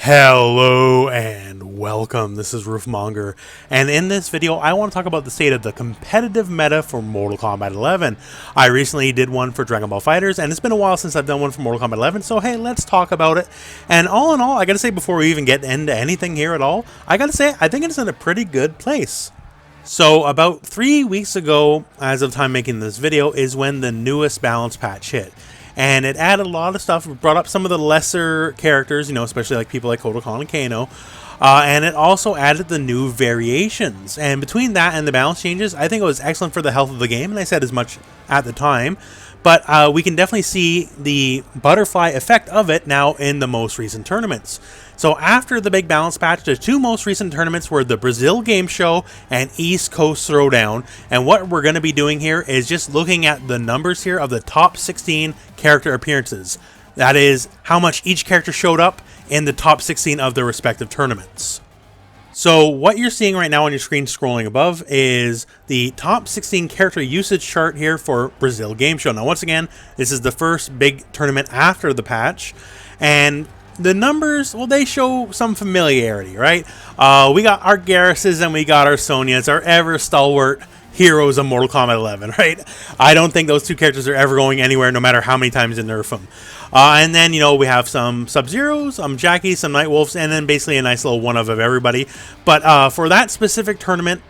Hello and welcome, this is Rooflemonger, and in this video I want to talk about the state of the competitive meta for Mortal Kombat 11. I recently did one for Dragon Ball FighterZ, and it's been a while since I've done one for Mortal Kombat 11, so hey, let's talk about it. And all in all, I gotta say, before we even get into anything here at all, I gotta say, I think it's in a pretty good place. So about 3 weeks ago, as of time making this video, is when the newest balance patch hit. And it added a lot of stuff. It brought up some of the lesser characters, you know, especially like people like Kotal Kahn and Kano. And it also added the new variations. And between that and the balance changes, I think it was excellent for the health of the game. And I said as much at the time. But we can definitely see the butterfly effect of it now in the most recent tournaments. So after the big balance patch, the two most recent tournaments were the Brazil Game Show and East Coast Throwdown. And what we're going to be doing here is just looking at the numbers here of the top 16 character appearances. That is how much each character showed up in the top 16 of their respective tournaments. So what you're seeing right now on your screen scrolling above is the top 16 character usage chart here for Brazil Game Show. Now once again, this is the first big tournament after the patch, and the numbers, well, they show some familiarity, right? We got our Garruses and we got our Sonyas, our ever stalwart heroes of Mortal Kombat 11, right? I don't think those two characters are ever going anywhere, no matter how many times you nerf them. And then, you know, we have some Sub-Zeros, some Jackies, some Nightwolves, and then basically a nice little one of everybody. But for that specific tournament,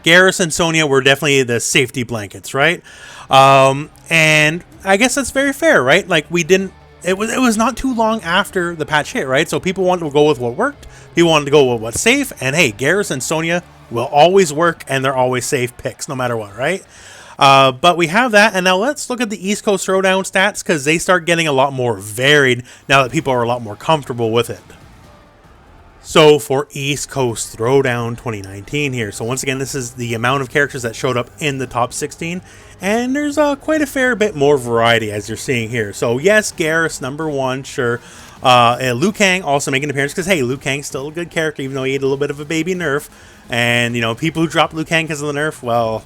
Garrus and Sonya were definitely the safety blankets, right? And I guess that's very fair, right? Like, we didn't... It was not too long after the patch hit, right? So people wanted to go with what worked. People wanted to go with what's safe. And hey, Garrus and Sonya will always work, and they're always safe picks, no matter what, right? But we have that, and now let's look at the East Coast Throwdown stats, because they start getting a lot more varied now that people are a lot more comfortable with it. So for East Coast Throwdown 2019 here, so once again, this is the amount of characters that showed up in the top 16, and there's quite a fair bit more variety as you're seeing here. So yes, Garrus, #1, sure. Liu Kang also making an appearance, because hey, Liu Kang's still a good character, even though he ate a little bit of a baby nerf. And, you know, people who dropped Liu Kang because of the nerf, well,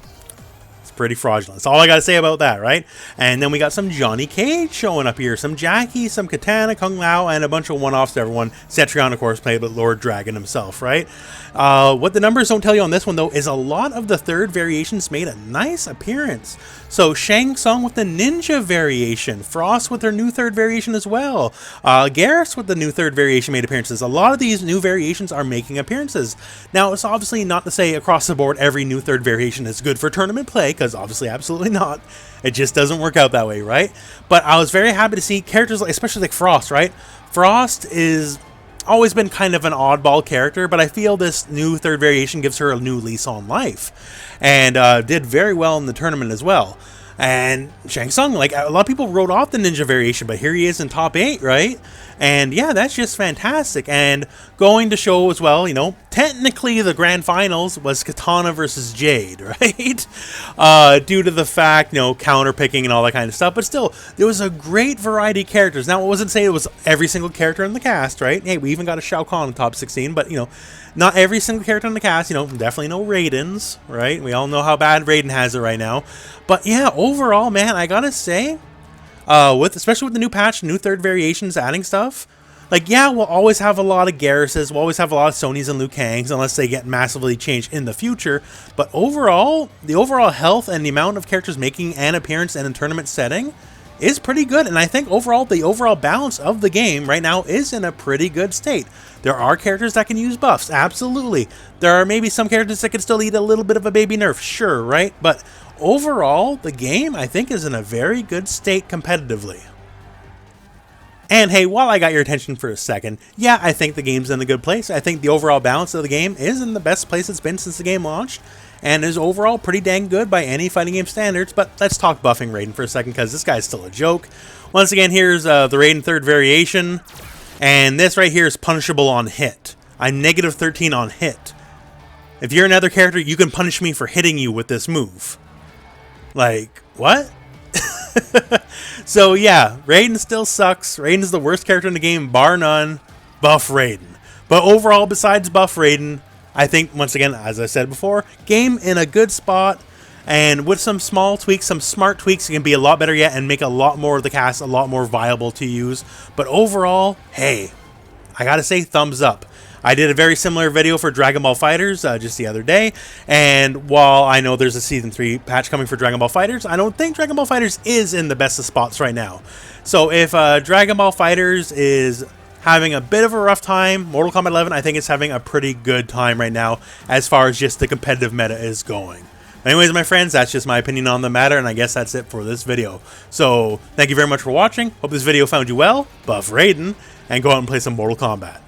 it's pretty fraudulent. That's all I got to say about that, right? And then we got some Johnny Cage showing up here. Some Jackie, some Katana, Kung Lao, and a bunch of one-offs to everyone. Cetrion, of course, played with Lord Dragon himself, right? What the numbers don't tell you on this one, though, is a lot of the third variations made a nice appearance. So Shang Tsung with the Ninja variation. Frost with their new third variation as well. Garrus with the new third variation made appearances. A lot of these new variations are making appearances. Now, it's obviously not to say across the board every new third variation is good for tournament play, because obviously absolutely not. It just doesn't work out that way, right? But I was very happy to see characters, especially like Frost, right? Frost is always been kind of an oddball character, but I feel this new third variation gives her a new lease on life, and did very well in the tournament as well. And Shang Tsung, like, a lot of people wrote off the Ninja variation, but here he is in top 8, right? And yeah, that's just fantastic. And going to show as well, you know, technically the grand finals was Katana versus Jade, right? Due to the fact, you know, counter picking and all that kind of stuff. But still, there was a great variety of characters. Now, it wasn't saying it was every single character in the cast, right? Hey, we even got a Shao Kahn in top 16, but, you know, not every single character in the cast, you know, definitely no Raiden's, right? We all know how bad Raiden has it right now. But yeah, overall, man, I gotta say, especially with the new patch, new third variations adding stuff, like, yeah, we'll always have a lot of Garruses, we'll always have a lot of Sonys and Liu Kangs, unless they get massively changed in the future. But overall, the overall health and the amount of characters making an appearance in a tournament setting is pretty good, and I think overall the overall balance of the game right now is in a pretty good state. There are characters that can use buffs, absolutely. There are maybe some characters that can still eat a little bit of a baby nerf, sure, right? But overall, the game, I think, is in a very good state competitively. And hey, while I got your attention for a second, yeah, I think the game's in a good place. I think the overall balance of the game is in the best place it's been since the game launched, and is overall pretty dang good by any fighting game standards. But let's talk buffing Raiden for a second, because this guy's still a joke. Once again, here's the Raiden third variation, and this right here is punishable on hit. I'm -13 on hit. If you're another character, you can punish me for hitting you with this move. Like, what? So yeah, Raiden still sucks. Raiden's the worst character in the game, bar none. Buff Raiden. But overall, besides buff Raiden, I think, once again, as I said before, game in a good spot. And with some small tweaks, some smart tweaks, it can be a lot better yet and make a lot more of the cast a lot more viable to use. But overall, hey, I gotta say, thumbs up. I did a very similar video for Dragon Ball Fighters just the other day, and while I know there's a Season 3 patch coming for Dragon Ball Fighters, I don't think Dragon Ball Fighters is in the best of spots right now. So if Dragon Ball Fighters is having a bit of a rough time, Mortal Kombat 11, I think it's having a pretty good time right now as far as just the competitive meta is going. Anyways, my friends, that's just my opinion on the matter, and I guess that's it for this video. So, thank you very much for watching. Hope this video found you well, buff Raiden, and go out and play some Mortal Kombat.